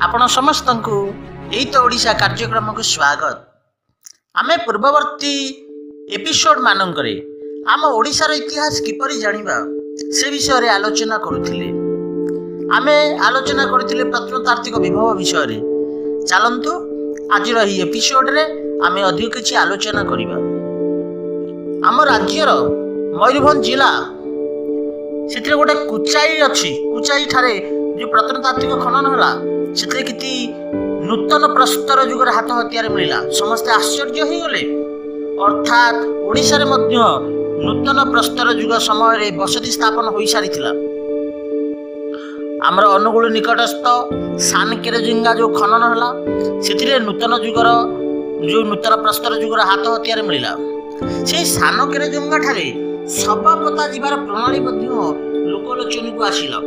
आपण समस्त को यही तो ओडिशा कार्यक्रम को स्वागत। आमे पूर्ववर्ती एपिसोड मानकरे आम ओडिशार इतिहास किपरि जानिबा से विषय रे आलोचना करुथिले। आमे आलोचना करथिले प्रत्नतात्विक विभव विषय रे। चलंतु आज रही एपिसोड रे आमे अधिक किछि आलोचना करिबा। आम राज्यर मयूरभंज जिला से गोटे कुचाई अच्छी कुचाई ठारे जो प्रत्नतात्विक खनन होला से किति नूतन प्रस्तर जुगर हाथ हथियार मिला समस्ते आश्चर्य हो गले। अर्थात ओडिशा रे मध्य नूतन प्रस्तर जुग समय बसति स्थापन हो सारी आमर अनुगुल निकटस्थ सानकेरेजिंगा जो खनन होला से नूतन जुगर जो नूतन प्रस्तर जुगर हाथ हथियार मिला से सानकेरेजिंगा ठारे शव पता जीवार प्रणाली लोकलोचन को आसिला।